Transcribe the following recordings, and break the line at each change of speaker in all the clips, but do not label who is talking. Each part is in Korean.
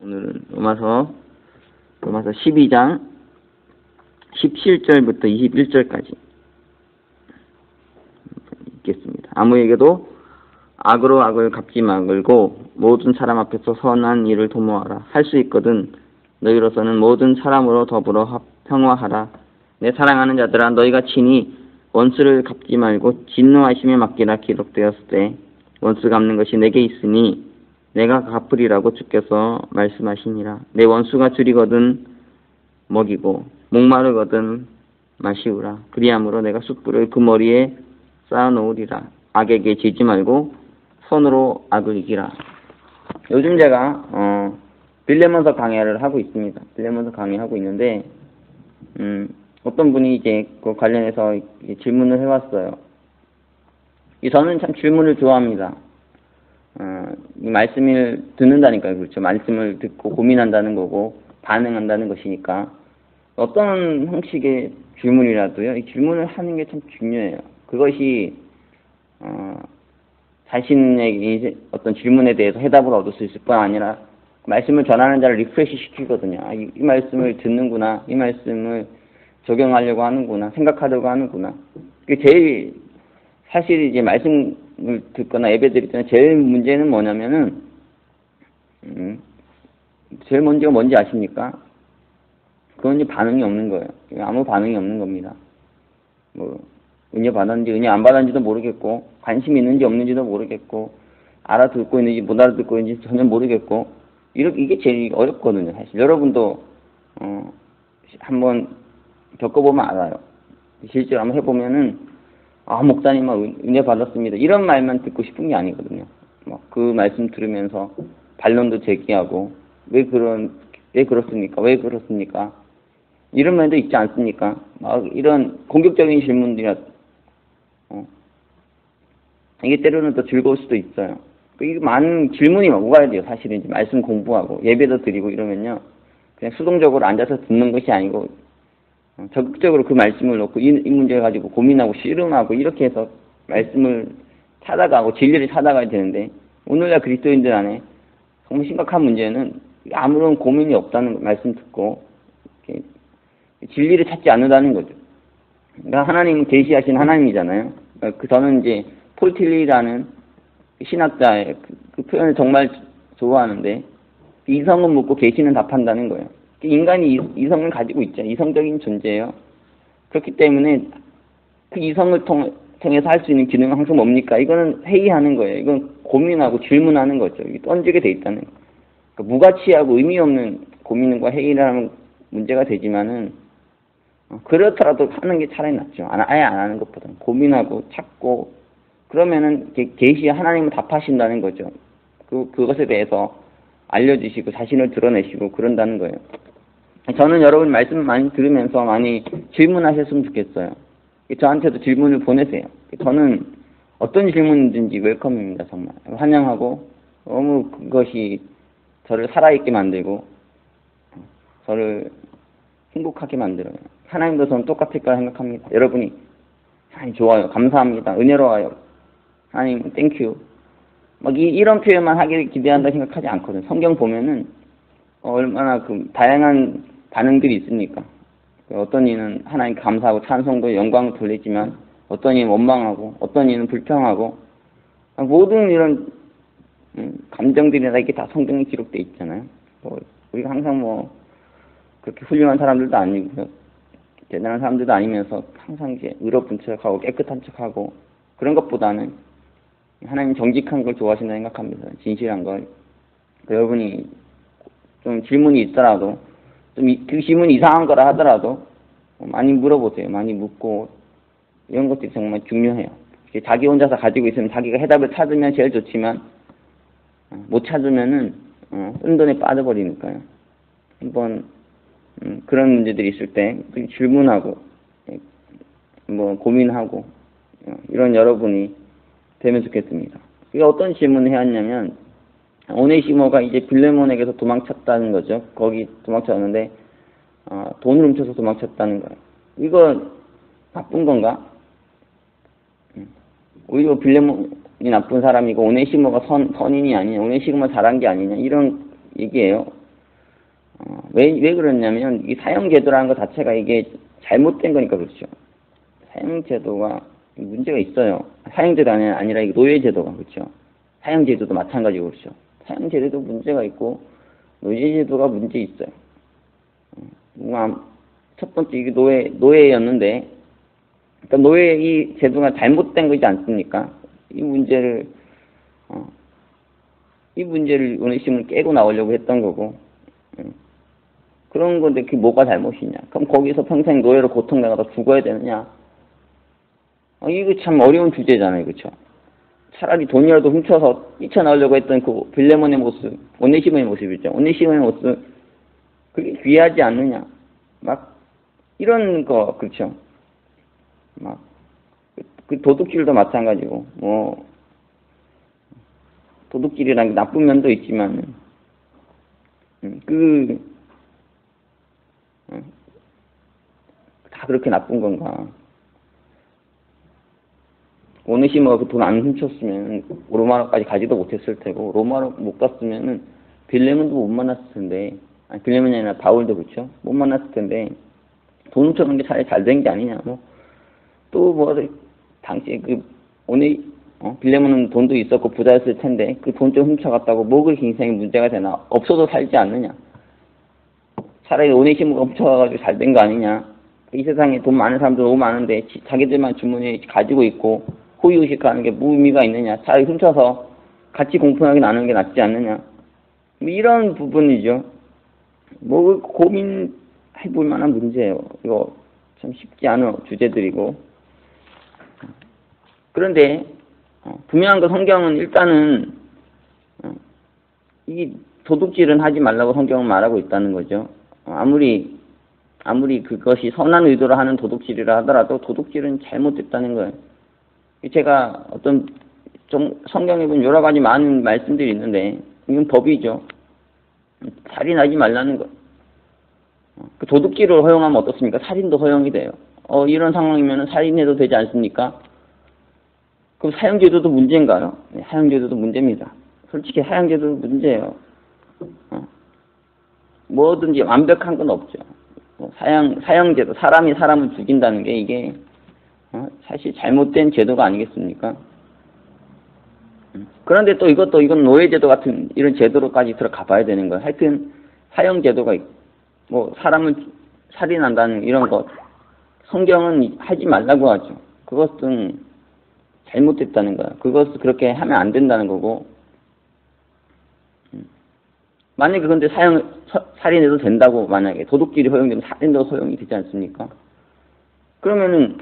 오늘은 로마서 12장 17절부터 21절까지 읽겠습니다. 아무에게도 악으로 악을 갚지 말고 모든 사람 앞에서 선한 일을 도모하라. 할 수 있거든 너희로서는 모든 사람으로 더불어 평화하라. 내 사랑하는 자들아, 너희가 친히 원수를 갚지 말고 진노하심에 맡기라. 기록되었을 때 원수 갚는 것이 내게 있으니 내가 갚으리라고 주께서 말씀하시니라. 내 원수가 줄이거든 먹이고 목마르거든 마시우라. 그리함으로 내가 숯불을 그 머리에 쌓아놓으리라. 악에게 지지 말고 손으로 악을 이기라. 요즘 제가 빌레몬서 강의를 하고 있습니다. 빌레몬서 강의하고 있는데 어떤 분이 이제 그 관련해서 질문을 해왔어요. 저는 참 질문을 좋아합니다. 이 말씀을 듣는다니까요. 그렇죠. 말씀을 듣고 고민한다는 거고 반응한다는 것이니까 어떤 형식의 질문이라도요, 이 질문을 하는 게 참 중요해요. 그것이 자신의 어떤 질문에 대해서 해답을 얻을 수 있을 뿐 아니라 말씀을 전하는 자를 리프레시 시키거든요. 이 말씀을 듣는구나, 이 말씀을 적용하려고 하는구나, 생각하려고 하는구나. 그게 제일 사실 이제 말씀을 듣거나 예배 드릴 때는 제일 문제는 뭐냐면은 제일 먼저가 뭔지 아십니까? 그건 이제 반응이 없는 거예요. 아무 반응이 없는 겁니다. 뭐 은혜 받았는지 은혜 안 받았는지도 모르겠고, 관심이 있는지 없는지도 모르겠고, 알아듣고 있는지 못 알아듣고 있는지 전혀 모르겠고, 이게 제일 어렵거든요. 사실 여러분도 한번 겪어보면 알아요. 실제로 한번 해보면은 목사님 은혜 받았습니다, 이런 말만 듣고 싶은 게 아니거든요. 그 말씀 들으면서 반론도 제기하고 왜 그렇습니까? 왜 그렇습니까? 이런 면도 있지 않습니까? 이런 공격적인 질문들이 이게 때로는 더 즐거울 수도 있어요. 이게 많은 질문이 오가야 돼요. 사실은 이제 말씀 공부하고 예배도 드리고 이러면요, 그냥 수동적으로 앉아서 듣는 것이 아니고 적극적으로 그 말씀을 놓고 이 문제를 가지고 고민하고 씨름하고 이렇게 해서 말씀을 찾아가고 진리를 찾아가야 되는데, 오늘날 그리스도인들 안에 정말 심각한 문제는 아무런 고민이 없다는 말씀 듣고 진리를 찾지 않는다는 거죠. 그러니까 하나님은 계시하신 하나님이잖아요. 저는 이제 폴 틸리라는 신학자의 그 표현을 정말 좋아하는데, 이성은 묻고 계시는 답한다는 거예요. 인간이 이성을 가지고 있죠. 이성적인 존재예요. 그렇기 때문에 그 이성을 통해서 할 수 있는 기능은 항상 뭡니까? 이거는 회의하는 거예요. 이건 고민하고 질문하는 거죠. 던지게 돼 있다는 거예요. 그러니까 무가치하고 의미 없는 고민과 회의를 하는 문제가 되지만은 그렇더라도 하는 게 차라리 낫죠. 아예 안 하는 것보다는 고민하고 찾고, 그러면은 계시에 하나님은 답하신다는 거죠. 그것에 대해서 알려주시고 자신을 드러내시고 그런다는 거예요. 저는 여러분 말씀 많이 들으면서 많이 질문하셨으면 좋겠어요. 저한테도 질문을 보내세요. 저는 어떤 질문이든지 웰컴입니다. 정말 환영하고, 너무 그것이 저를 살아있게 만들고 저를 행복하게 만들어요. 하나님도 저는 똑같을 거라 생각합니다. 여러분이 하나님 좋아요, 감사합니다, 은혜로워요, 하나님 땡큐, 이런 표현만 하기를 기대한다 생각하지 않거든요. 성경 보면은 얼마나 그 다양한 반응들이 있습니까? 어떤 이는 하나님 감사하고 찬송도 영광을 돌리지만, 어떤 이는 원망하고, 어떤 이는 불평하고, 모든 이런 감정들이나 이게 다 성경에 기록되어 있잖아요. 우리가 항상 그렇게 훌륭한 사람들도 아니고요, 대단한 사람들도 아니면서 항상 이제 의롭은 척하고 깨끗한 척하고 그런 것보다는 하나님 정직한 걸 좋아하신다 생각합니다. 진실한 걸. 여러분이 좀 질문이 있더라도, 좀 그 질문이 이상한 거라 하더라도 많이 물어보세요. 많이 묻고, 이런 것들이 정말 중요해요. 자기 혼자서 가지고 있으면 자기가 해답을 찾으면 제일 좋지만, 못 찾으면은 혼돈에 빠져버리니까요. 한번 그런 문제들이 있을 때 질문하고 고민하고 이런 여러분이 되면 좋겠습니다. 이게 어떤 질문을 해왔냐면, 오네시모가 이제 빌레몬에게서 도망쳤다는 거죠. 거기 도망쳤는데 돈을 훔쳐서 도망쳤다는 거예요. 이거 나쁜 건가? 오히려 빌레몬이 나쁜 사람이고 오네시모가 선인이 아니냐, 오네시모가 잘한 게 아니냐, 이런 얘기예요. 왜 그러냐면 이 사형제도라는 것 자체가 이게 잘못된 거니까 그렇죠. 사형제도가 문제가 있어요. 사형제도 아니라 이게 노예제도가 그렇죠. 사형제도도 마찬가지고 그렇죠. 사형제도도 문제가 있고 노예제도가 문제 있어요. 첫 번째 이게 노예였는데, 그러니까 노예 이 제도가 잘못된 거지 않습니까? 이 문제를 오네시모는 깨고 나오려고 했던 거고, 그런 건데 그게 뭐가 잘못이냐? 그럼 거기서 평생 노예로 고통당하다 죽어야 되느냐? 이거 참 어려운 주제잖아요, 그렇죠? 차라리 돈이라도 훔쳐서 뛰쳐나오려고 했던 그 빌레몬의 모습, 오네시모의 모습이죠. 오네시모의 모습, 그게 귀하지 않느냐? 막 이런 거 그렇죠? 막 그 도둑질도 마찬가지고, 뭐 도둑질이란 게 나쁜 면도 있지만 다 그렇게 나쁜 건가? 오네시모가 그 돈 안 훔쳤으면 로마로까지 가지도 못했을 테고, 로마로 못 갔으면은 빌레몬도 못 만났을 텐데, 아니 빌레몬이 아니라 바울도 그렇죠? 못 만났을 텐데 돈 훔쳐놓은 게 차라리 잘 된 게 아니냐? 당시에 빌레몬은 돈도 있었고 부자였을 텐데 그 돈 좀 훔쳐갔다고 뭐 그렇게 인생에 문제가 되나? 없어도 살지 않느냐? 차라리 오네시모가 훔쳐가가지고 잘 된 거 아니냐? 이 세상에 돈 많은 사람들 너무 많은데 자기들만 주머니에 가지고 있고 호의호식하는 게 무의미가 있느냐? 차라리 훔쳐서 같이 공평하게 나누는 게 낫지 않느냐? 이런 부분이죠. 고민해볼 만한 문제예요. 이거 참 쉽지 않은 주제들이고. 그런데 분명한 건 성경은 일단은 이 도둑질은 하지 말라고 성경은 말하고 있다는 거죠. 아무리 그것이 선한 의도로 하는 도둑질이라 하더라도 도둑질은 잘못됐다는 거예요. 제가 좀 성경에 보면 여러 가지 많은 말씀들이 있는데 이건 법이죠. 살인하지 말라는 거. 그 도둑질을 허용하면 어떻습니까? 살인도 허용이 돼요. 이런 상황이면 살인해도 되지 않습니까? 그럼 사형제도도 문제인가요? 네, 사형제도도 문제입니다. 솔직히 사형제도도 문제예요. 뭐든지 완벽한 건 없죠. 사형제도, 사람이 사람을 죽인다는 게 이게 사실 잘못된 제도가 아니겠습니까? 그런데 또 이건 노예제도 같은 이런 제도로까지 들어가 봐야 되는 거예요. 하여튼 사형제도가 있고, 사람을 살인한다는 이런 것, 성경은 하지 말라고 하죠. 그것은 잘못됐다는 거야. 그것을 그렇게 하면 안 된다는 거고, 만약에 근데 살인해도 된다고, 만약에 도둑질이 허용되면 살인도 허용이 되지 않습니까? 그러면은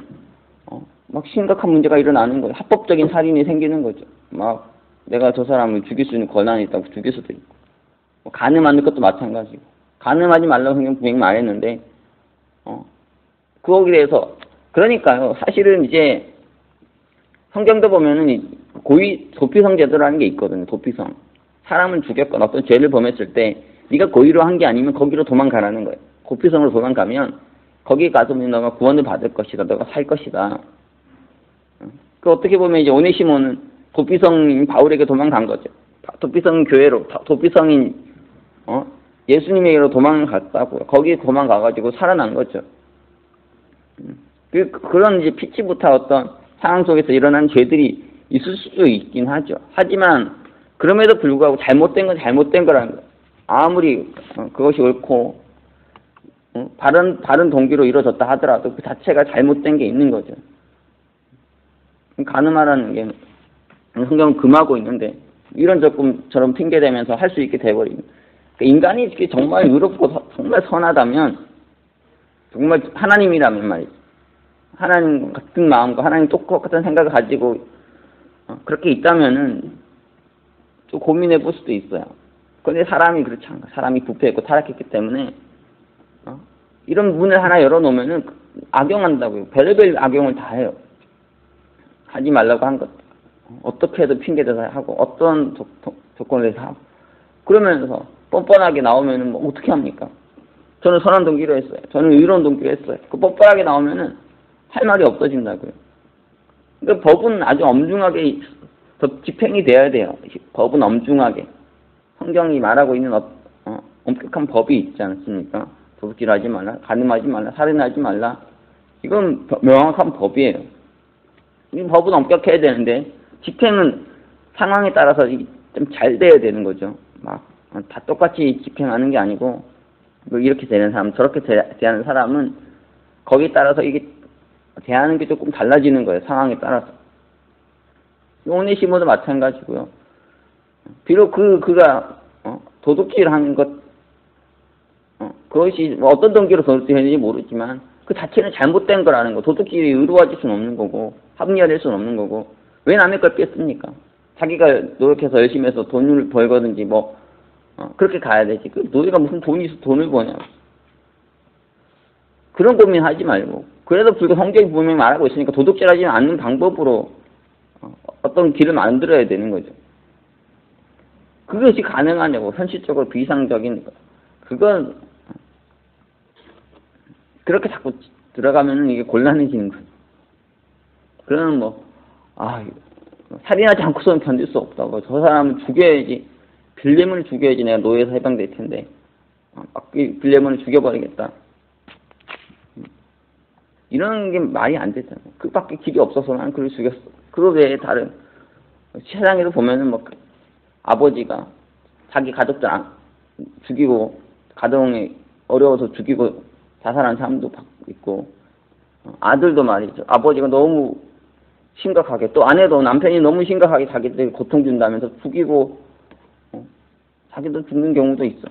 막 심각한 문제가 일어나는 거예요. 합법적인 살인이 생기는 거죠. 막 내가 저 사람을 죽일 수 있는 권한이 있다고 죽일 수도 있고, 간음하는 것도 마찬가지고, 간음하지 말라고 성경 분명히 말했는데 거기에 대해서, 그러니까요, 사실은 이제 성경도 보면은 도피성 제도라는 게 있거든요. 도피성. 사람을 죽였거나 어떤 죄를 범했을 때 네가 고의로 한 게 아니면 거기로 도망가라는 거예요. 도피성으로 도망가면 거기 가서 너가 구원을 받을 것이다. 너가 살 것이다. 어떻게 보면 이제 오네시모는 도피성인 바울에게 도망간 거죠. 도피성 교회로, 도피성인 예수님에게로 도망갔다고요. 거기에 도망가가지고 살아난 거죠. 그런 이제 피치부터 어떤 상황 속에서 일어난 죄들이 있을 수도 있긴 하죠. 하지만 그럼에도 불구하고 잘못된 건 잘못된 거라는 거예요. 아무리 그것이 옳고 바른 동기로 이루어졌다 하더라도 그 자체가 잘못된 게 있는 거죠. 간음하라는 게 성경은 금하고 있는데 이런 저런 핑계대면서 할 수 있게 돼버립니다. 그러니까 인간이 정말 의롭고 정말 선하다면, 정말 하나님이라면 말이죠. 하나님 같은 마음과 하나님 똑같은 생각을 가지고 그렇게 있다면은 좀 고민해 볼 수도 있어요. 그런데 사람이 그렇지 않아. 사람이 부패했고 타락했기 때문에 이런 문을 하나 열어놓으면은 악용한다고요. 별의별 악용을 다 해요. 하지 말라고 한 것, 어떻게 해도 핑계대서 하고, 어떤 조건에서 하고, 그러면서 뻔뻔하게 나오면은 뭐 어떻게 합니까? 저는 선한 동기로 했어요. 저는 의로운 동기로 했어요. 그 뻔뻔하게 나오면은 할 말이 없어진다고요. 그러니까 법은 아주 엄중하게 집행이 돼야 돼요. 법은 엄중하게. 성경이 말하고 있는 엄격한 법이 있지 않습니까? 도둑질하지 말라, 간음하지 말라, 살인하지 말라. 이건 명확한 법이에요. 이 법은 엄격해야 되는데 집행은 상황에 따라서 좀 잘 돼야 되는 거죠. 막 다 똑같이 집행하는 게 아니고 뭐 이렇게 되는 사람, 저렇게 대하는 사람은 거기에 따라서 이게 대하는 게 조금 달라지는 거예요. 상황에 따라서. 오네시모도 마찬가지고요. 비록 그가 도둑질한 것, 그것이 뭐 어떤 동기로 도둑질했는지 모르지만 그 자체는 잘못된 거라는 거. 도둑질이 의로워질 수는 없는 거고 합리화될 수는 없는 거고 왜 남의 걸 뺐습니까? 자기가 노력해서 열심히 해서 돈을 벌거든지 뭐 그렇게 가야 되지. 그 노예가 무슨 돈이 있어 돈을 버냐. 그런 고민하지 말고 그래도 불교 성경이 분명히 말하고 있으니까 도둑질하지 않는 방법으로 어떤 길을 만들어야 되는 거죠. 그것이 가능하냐고. 현실적으로 비상적인 거. 그건 그렇게 자꾸 들어가면은 이게 곤란해지는 거예요. 그러면 뭐 살인하지 않고서는 견딜 수 없다고. 저 사람은 죽여야지. 빌레몬을 죽여야지 내가 노예에서 해방될 텐데. 빌레몬을 죽여버리겠다. 이런 게 말이 안 되잖아요. 그 밖에 길이 없어서 난 그를 죽였어. 그 외에 다른 세상에도 보면은 뭐 아버지가 자기 가족들 죽이고 가정에 어려워서 죽이고 자살한 사람도 있고 아들도 말이죠. 아버지가 너무 심각하게 또 아내도 남편이 너무 심각하게 자기들 고통 준다면서 죽이고 자기도 죽는 경우도 있어.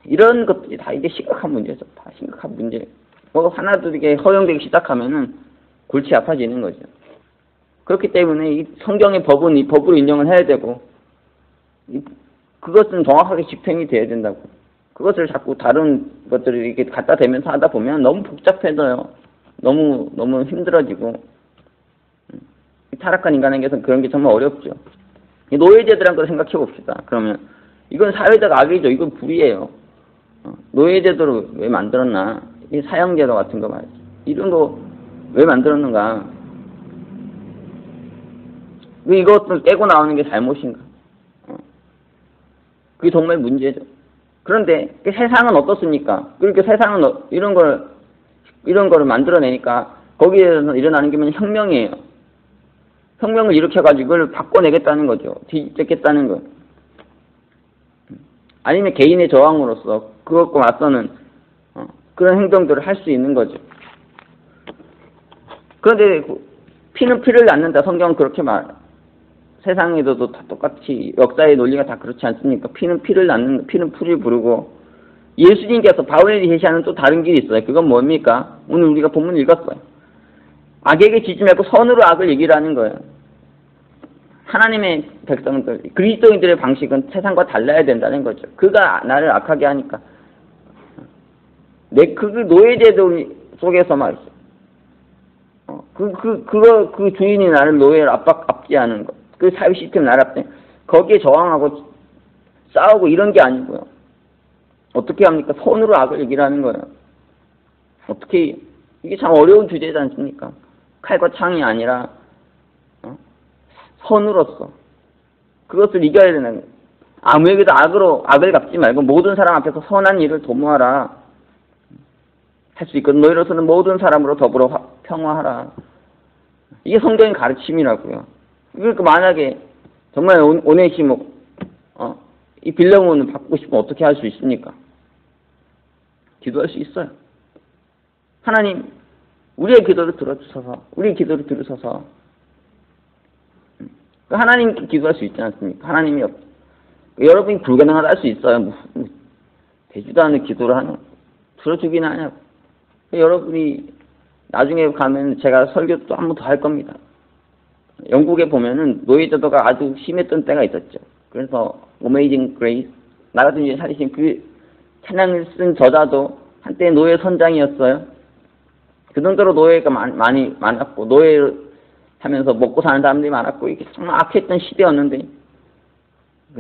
이런 것들이 다 이게 심각한 문제죠. 다 심각한 문제. 뭐 하나둘 이게 허용되기 시작하면은 골치 아파지는 거죠. 그렇기 때문에 이 성경의 법은 이 법으로 인정을 해야 되고 그것은 정확하게 집행이 돼야 된다고. 그것을 자꾸 다른 것들을 이렇게 갖다 대면서 하다 보면 너무 복잡해져요. 너무 힘들어지고 타락한 인간에게서는 그런 게 정말 어렵죠. 노예제도란 걸 생각해 봅시다. 그러면 이건 사회적 악이죠. 이건 불이에요. 노예제도를 왜 만들었나? 이 사형제도 같은 거 말이죠. 이런 거 왜 만들었는가? 왜 이것을 깨고 나오는 게 잘못인가? 그게 정말 문제죠. 그런데 세상은 어떻습니까? 그렇게 세상은 이런 거를 만들어내니까 거기에서 일어나는 게 뭐냐? 혁명이에요. 혁명을 일으켜가지고 그걸 바꿔내겠다는 거죠. 뒤집겠다는 거. 아니면 개인의 저항으로서 그것과 맞서는 그런 행동들을 할 수 있는 거죠. 그런데 피는 피를 낳는다. 성경은 그렇게 세상에서도 다 똑같이 역사의 논리가 다 그렇지 않습니까? 피는 피를 낳는, 피는 풀을 부르고 예수님께서 바울이 제시하는 또 다른 길이 있어요. 그건 뭡니까? 오늘 우리가 본문 읽었어요. 악에게 지지 말고 선으로 악을 이기라는 거예요. 하나님의 백성들, 그리스도인들의 방식은 세상과 달라야 된다는 거죠. 그가 나를 악하게 하니까. 그 노예제도 속에서 말이죠. 그 주인이 나를 노예를 압제하는 것. 그 사회 시스템 나라 때 거기에 저항하고 싸우고 이런 게 아니고요. 어떻게 합니까? 손으로 악을 이기라는 거예요. 어떻게 이게 참 어려운 주제지 않습니까? 칼과 창이 아니라 선으로서 그것을 이겨야 되는 거예요. 아무에게도 악을 갚지 말고 모든 사람 앞에서 선한 일을 도모하라. 할 수 있거든. 너희로서는 모든 사람으로 더불어 평화하라. 이게 성경의 가르침이라고요. 그러니까 만약에 정말 오네시모 이 빌레몬을 바꾸고 싶으면 어떻게 할 수 있습니까? 기도할 수 있어요. 하나님 우리의 기도를 들어주셔서 하나님께 기도할 수 있지 않습니까? 하나님이 여러분이 불가능하다 할 수 있어요. 무슨 되지도 않는 기도를 하냐? 들어주긴 하냐고. 여러분이 나중에 가면 제가 설교 또 한 번 더 할 겁니다. 영국에 보면은 노예제도가 아주 심했던 때가 있었죠. 그래서 Amazing Grace 나 같은 이제 살리신 그 찬양을 쓴 저자도 한때 노예 선장이었어요. 그 정도로 노예가 많이 많았고 노예 하면서 먹고 사는 사람들이 많았고 이게 정말 악했던 시대였는데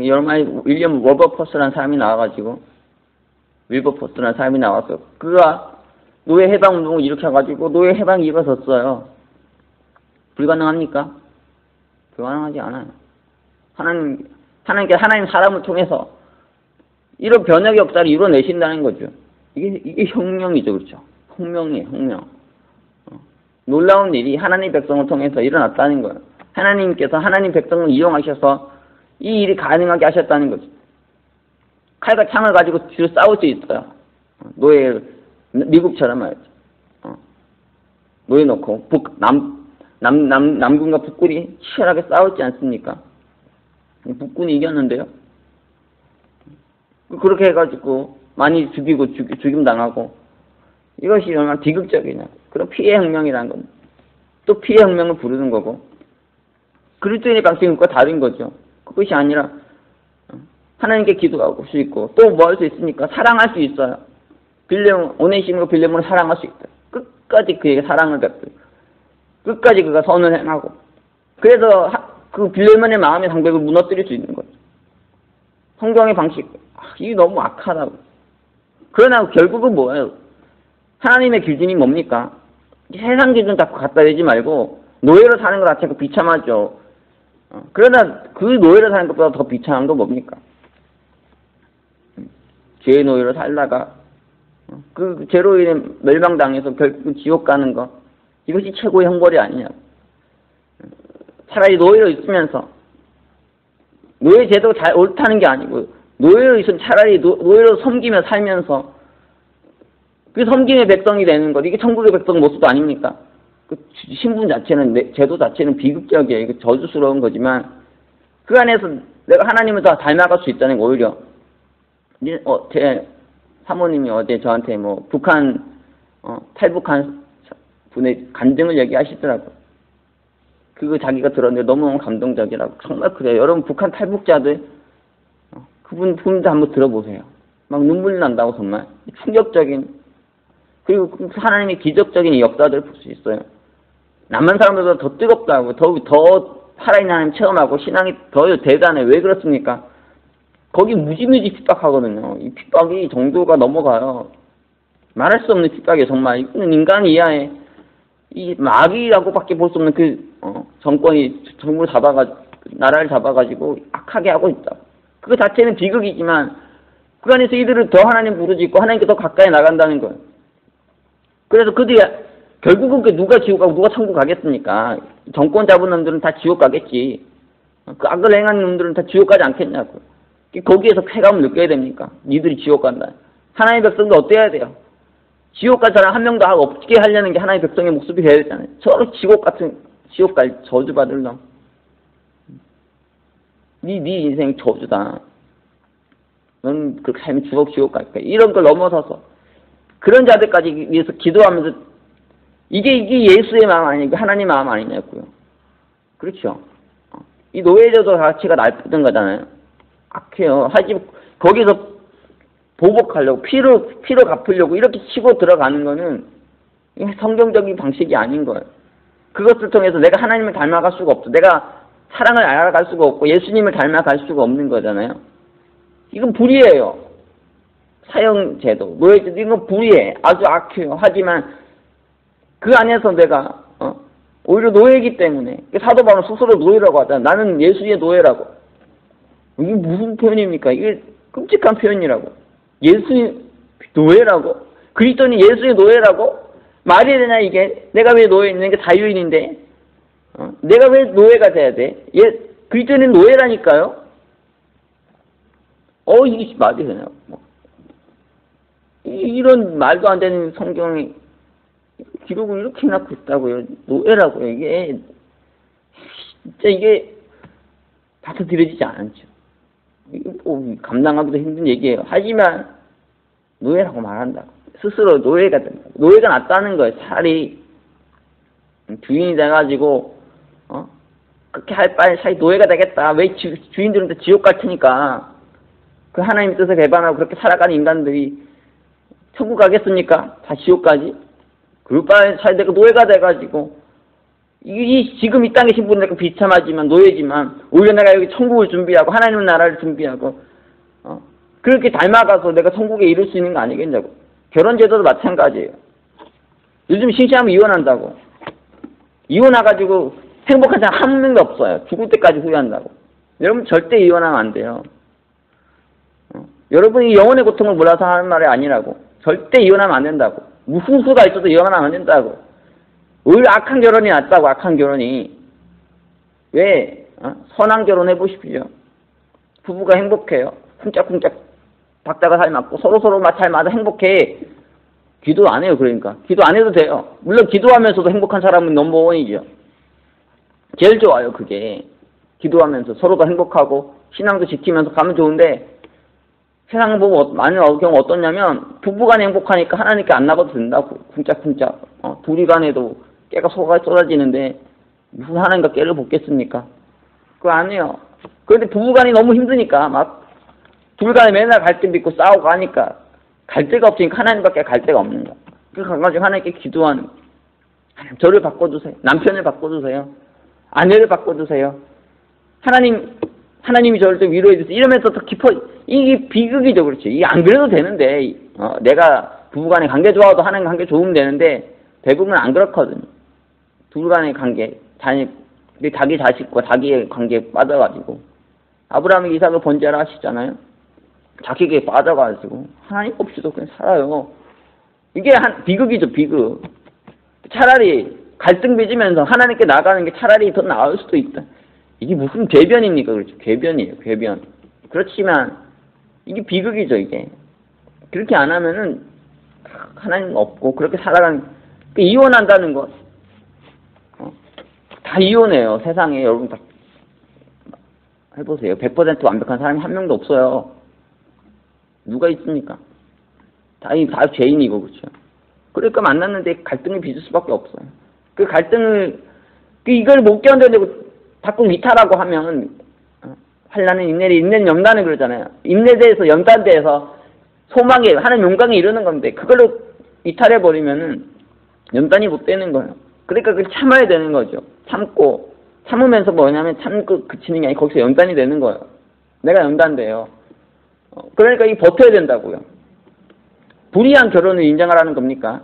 여러분 윌리엄 월버포스라는 사람이 나와가지고 나와서 그가 노예 해방 운동을 일으켜가지고 노예 해방이 이루어졌어요. 불가능합니까? 불가능하지 않아요. 하나님 사람을 통해서 이런 변혁의 역사를 이뤄내신다는 거죠. 이게 혁명이죠. 그렇죠? 혁명이에요. 혁명. 놀라운 일이 하나님 백성을 통해서 일어났다는 거예요. 하나님께서 하나님 백성을 이용하셔서 이 일이 가능하게 하셨다는 거죠. 칼과 창을 가지고 뒤로 싸울 수 있어요. 미국처럼 말이죠. 놓여놓고 남군과 북군이 치열하게 싸웠지 않습니까? 북군이 이겼는데요. 그렇게 해가지고 많이 죽이고 죽임 당하고 이것이 얼마나 비극적이냐. 그런 피해 혁명이라는 겁니다. 또 피해 혁명을 부르는 거고 그리스도인의 방식과 다른 거죠. 그것이 아니라 하나님께 기도할 수 있고 또 뭐 할 수 있습니까? 사랑할 수 있어요. 오네시모가 빌레몬을 사랑할 수 있어요. 끝까지 그에게 사랑을 베풀고 끝까지 그가 선을 행하고 그래서 그 빌레몬의 마음의 장벽을 무너뜨릴 수 있는 거죠. 성경의 방식 이게 너무 악하다고. 그러나 결국은 뭐예요? 하나님의 기준이 뭡니까? 세상 기준 자꾸 갖다 대지 말고 노예로 사는 것 자체가 비참하죠. 그러나 그 노예로 사는 것보다 더 비참한 건 뭡니까? 죄의 노예로 살다가 그 죄로 인해 멸망당해서 결국 지옥 가는 것 이것이 최고의 형벌이 아니냐고. 차라리 노예로 있으면서 노예 제도가 잘 옳다는 게 아니고 노예로 있으면 차라리 노예로 섬기며 살면서 그 섬김의 백성이 되는 것 이게 천국의 백성 모습도 아닙니까? 그 신분 자체는 제도 자체는 비극적이에요. 이거 저주스러운 거지만 그 안에서 내가 하나님을 더 닮아갈 수 있다는 거 오히려 제 사모님이 어제 저한테 뭐 북한 탈북한 분의 간증을 얘기하시더라고요. 그거 자기가 들었는데 너무너무 감동적이라고. 정말 그래요. 여러분 북한 탈북자들 그분도 한번 들어보세요. 막 눈물이 난다고 정말 충격적인 그리고 하나님의 기적적인 역사들을 볼 수 있어요. 남한 사람들보다 더 뜨겁다고 더 살아있는 하나님 체험하고 신앙이 더 대단해. 왜 그렇습니까? 거기 무지무지 핍박하거든요. 이 핍박이 정도가 넘어가요. 말할 수 없는 핍박이에요. 정말 이거는 인간이 이하에 이 마귀라고밖에 볼 수 없는 그 정권이 정부를 잡아가지고 나라를 잡아가지고 악하게 하고 있다. 그거 자체는 비극이지만 그 안에서 이들을 더 하나님 부르짖고 하나님께 더 가까이 나간다는 거예요. 그래서 그들이 결국은 그 누가 지옥 가고 누가 천국 가겠습니까? 정권 잡은 놈들은 다 지옥 가겠지. 그 악을 행한 놈들은 다 지옥 가지 않겠냐고. 거기에서 쾌감을 느껴야 됩니까? 니들이 지옥 간다. 하나님의 백성도 어때야 돼요? 지옥 갈 사람 한 명도 없게 하려는 게 하나님의 백성의 모습이 되어야 되잖아요. 저런 지옥 갈 저주받을 놈. 네 인생 저주다. 넌 그렇게 살면 지옥 갈 거야. 이런 걸 넘어서서 그런 자들까지 위해서 기도하면서 이게 예수의 마음 아니고 하나님의 마음 아니냐고요. 그렇죠. 이 노예제도 자체가 나쁘던 거잖아요. 악해요. 하지만 거기서 보복하려고 피로 갚으려고 이렇게 치고 들어가는 거는 성경적인 방식이 아닌 거예요. 그것을 통해서 내가 하나님을 닮아갈 수가 없어. 내가 사랑을 알아갈 수가 없고 예수님을 닮아갈 수가 없는 거잖아요. 이건 불의예요. 사형제도, 노예제도 이건 불의해. 아주 악해요. 하지만 그 안에서 내가 오히려 노예이기 때문에 사도 바울은 스스로 노예라고 하잖아. 나는 예수의 노예라고. 이게 무슨 표현입니까? 이게 끔찍한 표현이라고. 예수의 노예라고? 그리스도인이 예수의 노예라고? 말이 되냐 이게? 내가 왜 노예 있는 게 자유인인데? 내가 왜 노예가 돼야 돼? 그리스도인은 노예라니까요? 이게 말이 되냐? 이런 말도 안 되는 성경이 기록을 이렇게 해놓고 있다고요. 노예라고요. 이게 진짜 이게 받아들여지지 않죠. 감당하기도 힘든 얘기예요. 하지만 노예라고 말한다고. 스스로 노예가 된다. 노예가 낫다는 거예요. 차라리 주인이 돼가지고 그렇게 할 바에 차라리 노예가 되겠다. 왜 주인들은 다 지옥 갈 테니까 그 하나님 뜻을 배반하고 그렇게 살아가는 인간들이 천국 가겠습니까? 다 지옥 가지? 그럴 바에 차라리 내가 노예가 돼가지고 지금 이 땅의 신분은 내가 비참하지만 노예지만 오히려 내가 여기 천국을 준비하고 하나님의 나라를 준비하고 그렇게 닮아가서 내가 천국에 이룰 수 있는 거 아니겠냐고. 결혼제도도 마찬가지예요. 요즘 심심하면 이혼한다고. 이혼해가지고 행복한 사람 한 명도 없어요. 죽을 때까지 후회한다고. 여러분 절대 이혼하면 안 돼요. 여러분이 영혼의 고통을 몰라서 하는 말이 아니라고. 절대 이혼하면 안 된다고. 무슨 수가 있어도 이혼하면 안 된다고. 오히려 악한 결혼이 낫다고. 악한 결혼이. 왜? 선한 결혼 해보십시오. 부부가 행복해요. 쿵짝쿵짝 박자가 잘 맞고 서로서로 잘 맞아 행복해. 기도 안 해요. 그러니까 기도 안 해도 돼요. 물론 기도하면서도 행복한 사람은 넘버원이죠. 제일 좋아요. 그게 기도하면서 서로가 행복하고 신앙도 지키면서 가면 좋은데, 세상 보면 많은 경우 어떠냐면 부부간에 행복하니까 하나님께 안 나가도 된다고. 쿵짝쿵짝 둘이 간에도 깨가 소가 쏟아지는데 무슨 하나님과 깨를 볶겠습니까? 그거 안 해요. 그런데 부부간이 너무 힘드니까 막 둘간에 맨날 갈등 빚고 싸우고 하니까 갈 데가 없으니까 하나님밖에 갈 데가 없는 거야. 그 가가지고 하나님께 기도하는 거야. 저를 바꿔주세요. 남편을 바꿔주세요. 아내를 바꿔주세요. 하나님이 저를 좀 위로해 주세요. 이러면서 더 깊어. 이게 비극이죠. 그렇지. 이게 안 그래도 되는데, 내가 부부간의 관계 좋아도 하나님 관계 좋으면 되는데, 대부분 안 그렇거든요. 둘 간의 관계, 자기 자식과 자기의 관계에 빠져가지고. 아브라함이 이삭을 번제하라 하시잖아요. 자기에게 빠져가지고. 하나님 없이도 그냥 살아요. 이게 비극이죠, 비극. 차라리 갈등 빚으면서 하나님께 나가는 게 차라리 더 나을 수도 있다. 이게 무슨 궤변입니까? 그렇죠. 궤변이에요, 궤변. 그렇지만, 이게 비극이죠, 이게. 그렇게 안 하면은, 하나님 없고, 그렇게 살아가는, 이혼한다는 것. 다 이혼해요, 세상에. 여러분 다 해보세요. 100% 완벽한 사람이 한 명도 없어요. 누가 있습니까? 다 죄인이고, 그렇죠. 그러니까 만났는데 갈등을 빚을 수밖에 없어요. 그 갈등을, 이걸 못 견뎌내고, 자꾸 이탈하고 하면, 환난은 인내는 연단을 그러잖아요. 인내대에서 연단대에서 소망에, 하는 용광에 이르는 건데, 그걸로 이탈해버리면은 연단이 못 되는 거예요. 그러니까 그걸 참아야 되는 거죠. 참으면서 뭐냐면 참고 그치는 게 아니고 거기서 연단이 되는 거예요. 내가 연단돼요. 그러니까 이 버텨야 된다고요. 불의한 결혼을 인정하라는 겁니까?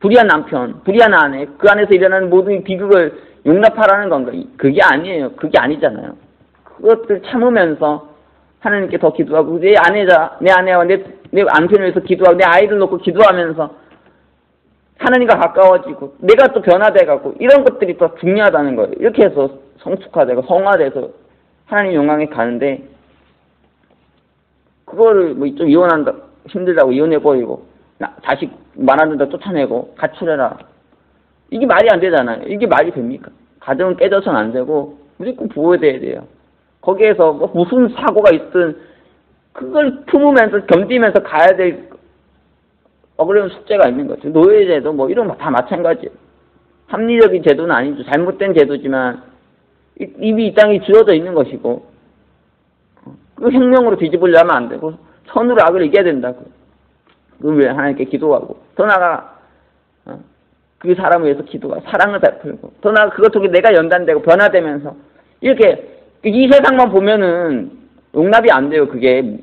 불의한 남편, 불의한 아내, 그 안에서 일어나는 모든 비극을 용납하라는 건가? 그게 아니에요. 그게 아니잖아요. 그것들 참으면서 하나님께 더 기도하고 내 아내와 내 남편을 위해서 기도하고 내 아이들 놓고 기도하면서 하나님과 가까워지고 내가 또 변화돼가고 이런 것들이 더 중요하다는 거예요. 이렇게 해서 성숙화되고 성화돼서 하나님 영광에 가는데 그거를 뭐 좀 이혼한다 힘들다고 이혼해버리고 자식 많아진다 쫓아내고 가출해라. 이게 말이 안 되잖아요. 이게 말이 됩니까? 가정은 깨져서는 안 되고 무조건 보호돼야 돼요. 거기에서 뭐 무슨 사고가 있든 그걸 품으면서 견디면서 가야 될 어려운 숙제가 있는 거죠. 노예제도 뭐 이런 거 다 마찬가지예요. 합리적인 제도는 아니죠. 잘못된 제도지만 이미 이 땅이 주어져 있는 것이고 그 혁명으로 뒤집으려 하면 안 되고 선으로 악을 이겨야 된다고. 그걸 위해 하나님께 기도하고 더 나아가 그 사람을 위해서 기도하고 사랑을 베풀고 더 나아가 그것 통해 내가 연단되고 변화되면서 이렇게 이 세상만 보면은 용납이 안 돼요. 그게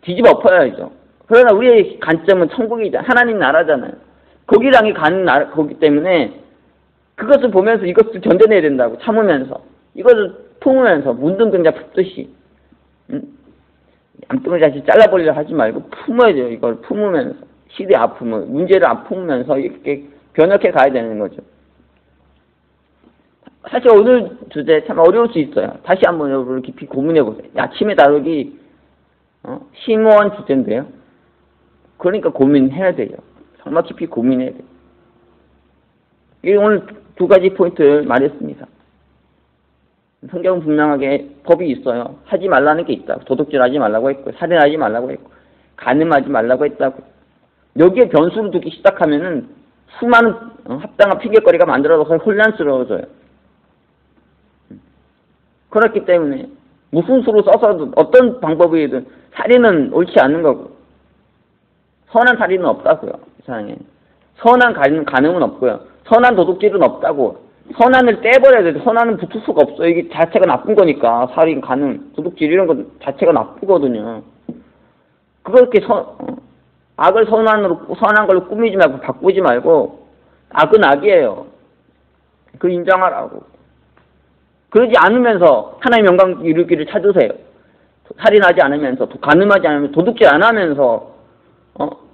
뒤집어 엎어야죠. 그러나 우리의 관점은 천국이잖아요. 하나님 나라잖아요. 거기랑이 가는 나라, 거기 때문에 그것을 보면서 이것을 견뎌내야 된다고. 참으면서. 이것을 품으면서 문둥병자 품듯이. 암덩이자식 잘라버리려 하지 말고 품어야 돼요. 이걸 품으면서. 시대의 아픔을, 문제를 품으면서 이렇게 변혁해 가야 되는 거죠. 사실 오늘 주제 참 어려울 수 있어요. 다시 한번 여러분 깊이 고민해 보세요. 아침에 다루기 심오한 주제인데요. 그러니까 고민해야 돼요. 정말 깊이 고민해야 돼요. 오늘 두 가지 포인트를 말했습니다. 성경은 분명하게 법이 있어요. 하지 말라는 게 있다. 도둑질하지 말라고 했고 살인하지 말라고 했고 간음하지 말라고 했다고. 여기에 변수를 두기 시작하면은 수많은 합당한 핑계거리가 만들어져서 혼란스러워져요. 그렇기 때문에 무슨 수로 써서도 어떤 방법이든 살인은 옳지 않는 거고 선한 살인은 없다고요. 세상에. 선한 간음은 없고요. 선한 도둑질은 없다고. 선한을 떼버려야 돼요. 선한은 붙을 수가 없어요. 이게 자체가 나쁜 거니까. 살인, 간음, 도둑질 이런 거 자체가 나쁘거든요. 그렇게 악을 선한 걸로 꾸미지 말고 바꾸지 말고 악은 악이에요. 그걸 인정하라고. 그러지 않으면서 하나님의 영광 이루기를 찾으세요. 살인하지 않으면서, 간음하지 않으면서, 도둑질 안 하면서,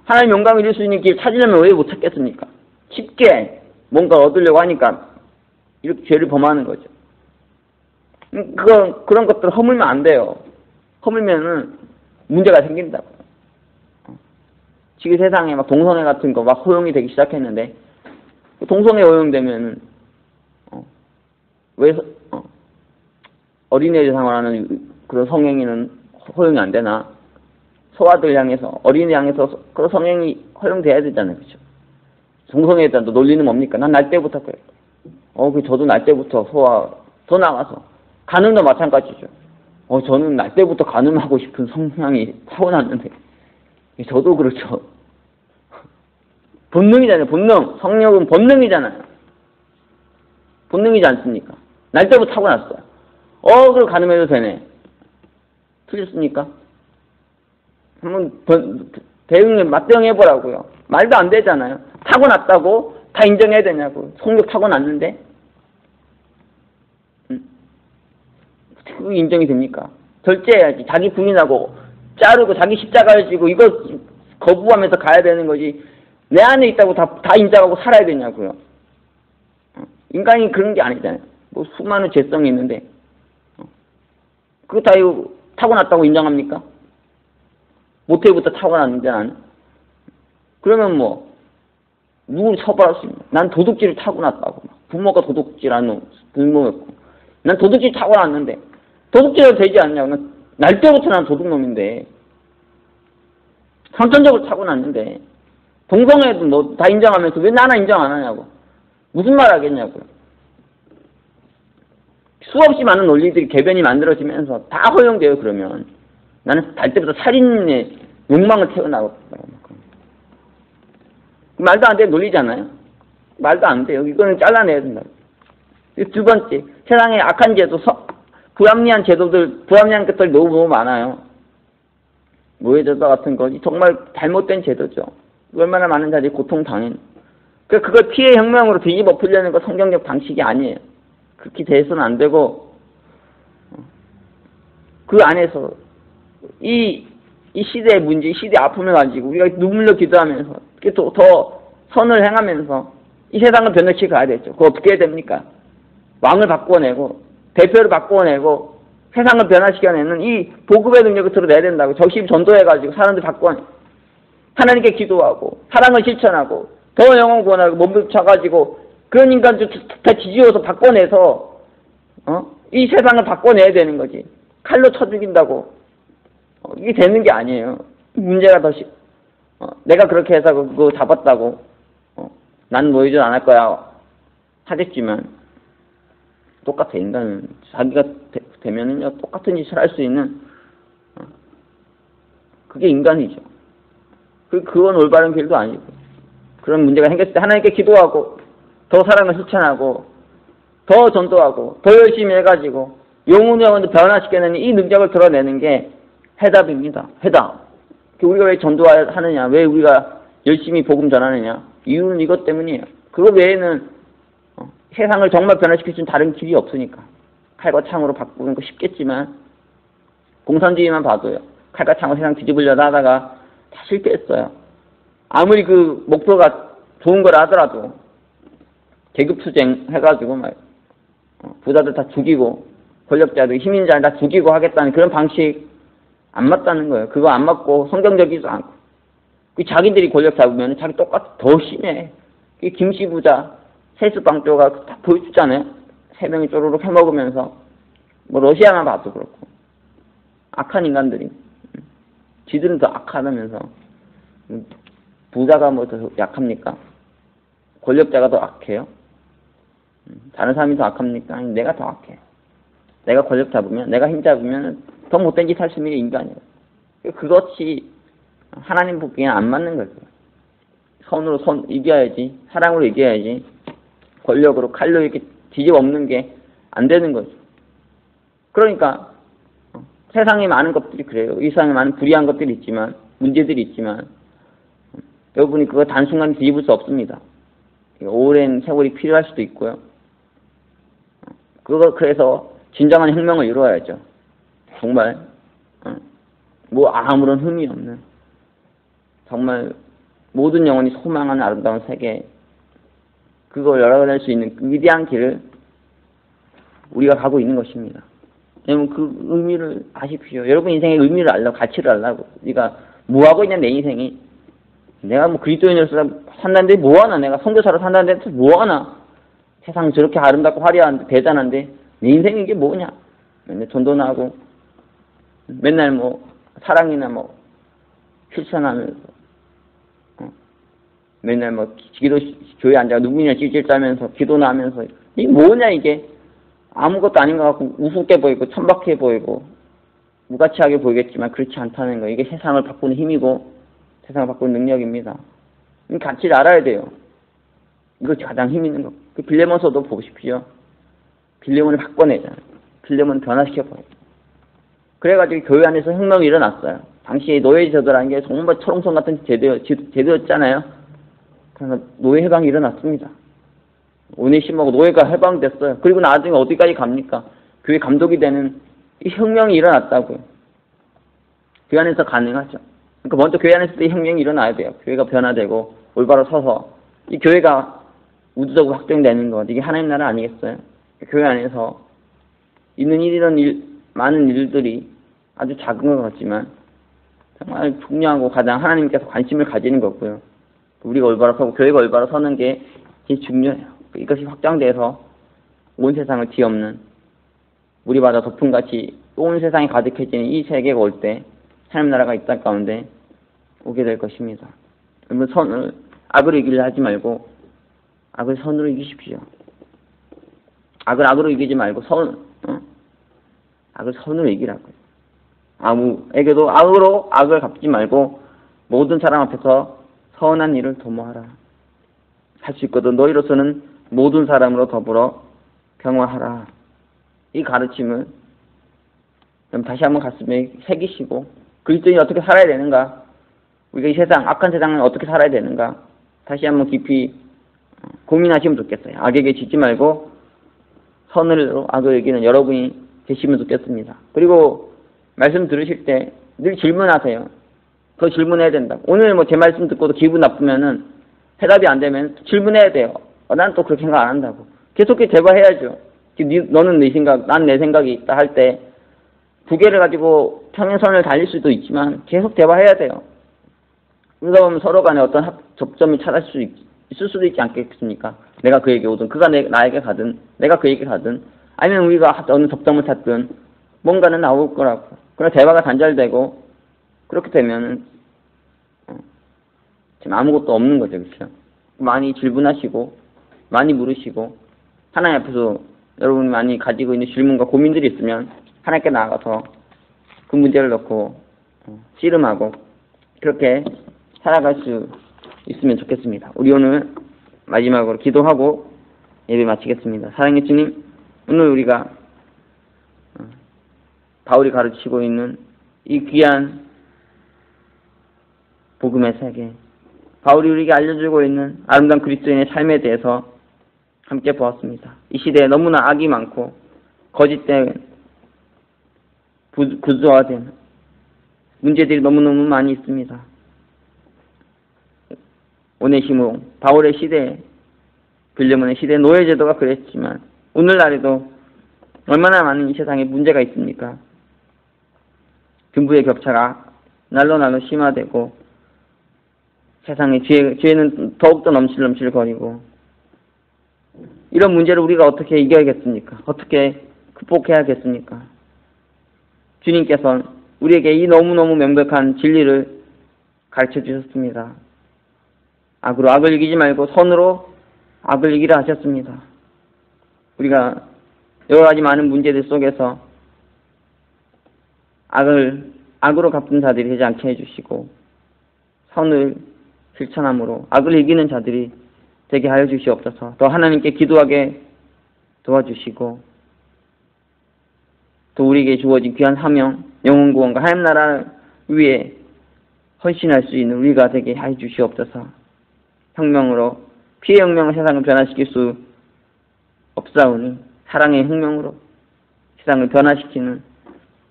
하나님 영광을 이룰 수 있는 길 찾으려면 왜 못 찾겠습니까? 쉽게 뭔가 얻으려고 하니까 이렇게 죄를 범하는 거죠. 그런 것들을 허물면 안 돼요. 허물면은 문제가 생긴다고. 지금 세상에 막 동성애 같은 거 막 허용이 되기 시작했는데, 동성애 허용되면은, 왜, 어린애 대상으로 하는 그런 성행위는 허용이 안 되나? 소아들 향해서, 어린애 향해서 그런 성행위 허용돼야 되잖아요. 그죠? 동성애에 대한 논리는 뭡니까? 난 날 때부터 그래요. 저도 날 때부터 더 나가서. 간음도 마찬가지죠. 저는 날 때부터 간음하고 싶은 성향이 타고났는데, 저도 그렇죠. 본능이잖아요, 본능. 성욕은 본능이잖아요. 본능이지 않습니까? 날 때부터 타고났어요. 그걸 간음해도 되네. 틀렸습니까? 한번 대응을 맞대응해보라고요. 말도 안 되잖아요. 타고났다고 다 인정해야 되냐고. 성욕 타고났는데 그게 인정이 됩니까? 절제해야지. 자기 부인하고 자르고 자기 십자가를 지고 이거 거부하면서 가야 되는 거지. 내 안에 있다고 다 인정하고 살아야 되냐고요. 인간이 그런 게 아니잖아요. 뭐 수많은 죄성이 있는데 그거 다 이거 타고났다고 인정합니까? 모태부터 타고났는데 나는. 그러면 뭐 누구를 처벌할 수 있냐? 난 도둑질을 타고났다고. 부모가 도둑질하는 부모였고 난 도둑질 타고났는데 도둑질도 되지 않냐고. 날 때부터 난 도둑놈인데 선천적으로 타고났는데 동성애도 뭐 다 인정하면서 왜 나는 인정 안 하냐고. 무슨 말 하겠냐고요. 수없이 많은 논리들이 개변이 만들어지면서 다 허용돼요. 그러면 나는 날 때부터 살인의 욕망을 태어나고 말도 안 되는 논리잖아요. 말도 안 돼요. 이거는 잘라내야 된다. 두 번째, 세상에 악한 제도, 불합리한 제도들, 불합리한 것들이 너무 많아요. 노예제도 같은 거 정말 잘못된 제도죠. 얼마나 많은 자들이 고통당해. 그걸 피해 혁명으로 뒤집어 풀려는 거 성경적 방식이 아니에요. 그렇게 돼서는 안 되고 그 안에서 이 시대의 문제, 이 시대의 아픔을 가지고 우리가 눈물로 기도하면서 더 선을 행하면서 이 세상을 변혁시켜 가야 되죠. 그거 어떻게 해야 됩니까? 왕을 바꿔내고 대표를 바꿔내고 세상을 변화시켜내는 이 복음의 능력을 드러내야 된다고. 적심 전도해가지고 사람들 바꿔내. 하나님께 기도하고 사랑을 실천하고 더 영혼 구원하고 몸부쳐가지고 그런 인간들 다 지지워서 바꿔내서 이 세상을 바꿔내야 되는 거지. 칼로 쳐 죽인다고 이게 되는 게 아니에요. 문제가 내가 그렇게 해서 그거 잡았다고 난 노예전 안 할 거야 하겠지만 똑같아. 인간은 자기가 되면은요 똑같은 짓을 할 수 있는 그게 인간이죠. 그건 올바른 길도 아니고. 그런 문제가 생겼을 때 하나님께 기도하고 더 사랑을 실천하고 더 전도하고 더 열심히 해가지고 영혼을 변화시켜내는 이 능력을 드러내는 게 해답입니다. 해답. 우리가 왜 전도하느냐, 왜 우리가 열심히 복음 전하느냐, 이유는 이것 때문이에요. 그거 외에는 세상을 정말 변화시킬 수 있는 다른 길이 없으니까. 칼과 창으로 바꾸는 거 쉽겠지만 공산주의만 봐도요. 칼과 창으로 세상 뒤집으려다 하다가 다 실패했어요. 아무리 그 목표가 좋은 걸 하더라도 계급투쟁 해가지고 막 부자들 다 죽이고 권력자들, 힘인자들 다 죽이고 하겠다는 그런 방식 안 맞다는 거예요. 그거 안 맞고 성경적이지도 않고. 자기들이 권력 잡으면 자기 똑같이 더 심해. 김씨 부자, 세수방조가 다 보여주잖아요. 세 명이 쪼르륵 해먹으면서. 뭐 러시아만 봐도 그렇고. 악한 인간들이. 지들은 더 악하다면서. 부자가 뭐 더 약합니까? 권력자가 더 악해요? 다른 사람이 더 악합니까? 아니, 내가 더 악해. 내가 권력 잡으면, 내가 힘 잡으면 더 못된 짓 할 수 있는 게 인간이에요. 그것이 하나님 보기에는 안 맞는 거죠. 선으로 이겨야지, 사랑으로 이겨야지, 권력으로 칼로 이렇게 뒤집어 엎는 게 안 되는 거죠. 그러니까 세상에 많은 것들이 그래요. 이 세상에 많은 불이한 것들이 있지만, 문제들이 있지만 여러분이 그거 단순간 뒤집을 수 없습니다. 오랜 세월이 필요할 수도 있고요. 그래서 진정한 혁명을 이루어야죠. 정말 뭐 아무런 흠이 없는, 정말 모든 영혼이 소망하는 아름다운 세계, 그걸 열어낼 수 있는 그 위대한 길을 우리가 가고 있는 것입니다. 여러분, 그 의미를 아십시오. 여러분 인생의 의미를 알라고, 가치를 알라고. 네가 뭐 하고 있냐, 내 인생이. 내가 뭐 그리스도인으로서 산다는데 뭐하나, 내가 선교사로 산다는데 뭐하나, 세상 저렇게 아름답고 화려한데 대단한데 내 인생이 이게 뭐냐. 맨날 전도나고 맨날 뭐 사랑이나 뭐 실천하면서 맨날 뭐 기도 교회 앉아 누구냐 찔찔 짜면서 기도나 하면서 이게 뭐냐, 이게 아무것도 아닌 것 같고 우습게 보이고 천박해 보이고 무가치하게 보이겠지만 그렇지 않다는 거. 이게 세상을 바꾸는 힘이고 세상을 바꾸는 능력입니다. 이 가치를 알아야 돼요. 이것이 가장 힘 있는 거. 그 빌레몬서도 보십시오. 빌레몬을 바꿔내잖아요. 빌레몬을 변화시켜버려요. 그래가지고 교회 안에서 혁명이 일어났어요. 당시에 노예제도라는 게 정말 철옹성 같은 제도였잖아요. 그래서 노예 해방이 일어났습니다. 오네시모하고 노예가 해방됐어요. 그리고 나중에 어디까지 갑니까? 교회 감독이 되는 이 혁명이 일어났다고요. 교회 안에서 가능하죠. 그러니까 먼저 교회 안에서 이 혁명이 일어나야 돼요. 교회가 변화되고 올바로 서서 이 교회가 우주적으로 확정되는 것, 이게 하나님 나라 아니겠어요? 교회 안에서 있는 이런 많은 일들이 아주 작은 것 같지만 정말 중요하고 가장 하나님께서 관심을 가지는 거고요. 우리가 올바로 서고 교회가 올바로 서는 게 제일 중요해요. 이것이 확장돼서 온 세상을 뒤엎는 우리마다 덮음같이 온 세상이 가득해지는 이 세계가 올 때 하나님 나라가 이 땅 가운데 오게 될 것입니다. 여러분, 악을 이기려 하지 말고 악을 선으로 이기십시오. 악을 악으로 이기지 말고 악을 선으로 이기라고요. 아무에게도 악으로 악을 갚지 말고 모든 사람 앞에서 선한 일을 도모하라. 할 수 있거든. 너희로서는 모든 사람으로 더불어 평화하라. 이 가르침을 다시 한번 가슴에 새기시고 그리스도인이 어떻게 살아야 되는가, 우리가 이 세상, 악한 세상은 어떻게 살아야 되는가 다시 한번 깊이 고민하시면 좋겠어요. 악에게 지지 말고 선으로 악을 이기는 여러분이 되시면 좋겠습니다. 그리고 말씀 들으실 때 늘 질문하세요. 더 질문해야 된다. 오늘 뭐 제 말씀 듣고도 기분 나쁘면은 해답이 안 되면 질문해야 돼요. 난 또 그렇게 생각 안 한다고. 계속해서 대화해야죠. 너는 네 생각, 난 내 생각이 있다 할 때 두 개를 가지고 평행선을 달릴 수도 있지만 계속 대화해야 돼요. 그러다 보면 서로 간에 어떤 접점이 찾을 수 있을 수도 있지 않겠습니까? 내가 그에게 오든 그가 나에게 가든 내가 그에게 가든 아니면 우리가 어느 접점을 찾든 뭔가는 나올 거라고. 그러나 대화가 단절되고 그렇게 되면은 지금 아무것도 없는 거죠. 그렇죠? 많이 질문하시고 많이 물으시고 하나님 앞에서 여러분이 많이 가지고 있는 질문과 고민들이 있으면 하나님께 나아가서 그 문제를 넣고 씨름하고 그렇게 살아갈 수 있으면 좋겠습니다. 우리 오늘 마지막으로 기도하고 예배 마치겠습니다. 사랑의 주님, 오늘 우리가 바울이 가르치고 있는 이 귀한 복음의 세계, 바울이 우리에게 알려주고 있는 아름다운 그리스도인의 삶에 대해서 함께 보았습니다. 이 시대에 너무나 악이 많고 거짓된 구조화된 문제들이 너무너무 많이 있습니다. 오네시모, 바울의 시대, 빌레몬의 시대, 노예제도가 그랬지만 오늘날에도 얼마나 많은 이 세상에 문제가 있습니까? 등부의 격차가 날로 심화되고 세상에 죄는 더욱더 넘실넘실거리고 이런 문제를 우리가 어떻게 이겨야겠습니까? 어떻게 극복해야겠습니까? 주님께서는 우리에게 이 너무너무 명백한 진리를 가르쳐 주셨습니다. 악으로 악을 이기지 말고 선으로 악을 이기라 하셨습니다. 우리가 여러 가지 많은 문제들 속에서 악으로 갚은 자들이 되지 않게 해주시고 선을 실천함으로 악을 이기는 자들이 되게 하여 주시옵소서. 또 하나님께 기도하게 도와주시고 또 우리에게 주어진 귀한 사명, 영혼 구원과 하나님 나라 위에 헌신할 수 있는 우리가 되게 하여 주시옵소서. 혁명으로 피해 혁명을 세상을 변화시킬 수 없사오니 사랑의 혁명으로 세상을 변화시키는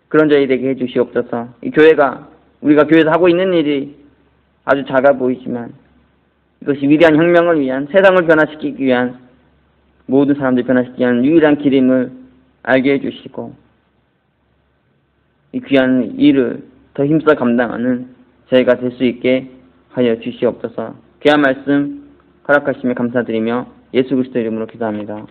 그런 저희 되게 해주시옵소서. 이 교회가 우리가 교회에서 하고 있는 일이 아주 작아 보이지만 이것이 위대한 혁명을 위한, 세상을 변화시키기 위한, 모든 사람들 변화시키기 위한 유일한 길임을 알게 해주시고 이 귀한 일을 더 힘써 감당하는 저희가 될 수 있게 하여 주시옵소서. 귀한 말씀 허락하시며 감사드리며 예수 그리스도 이름으로 기도합니다.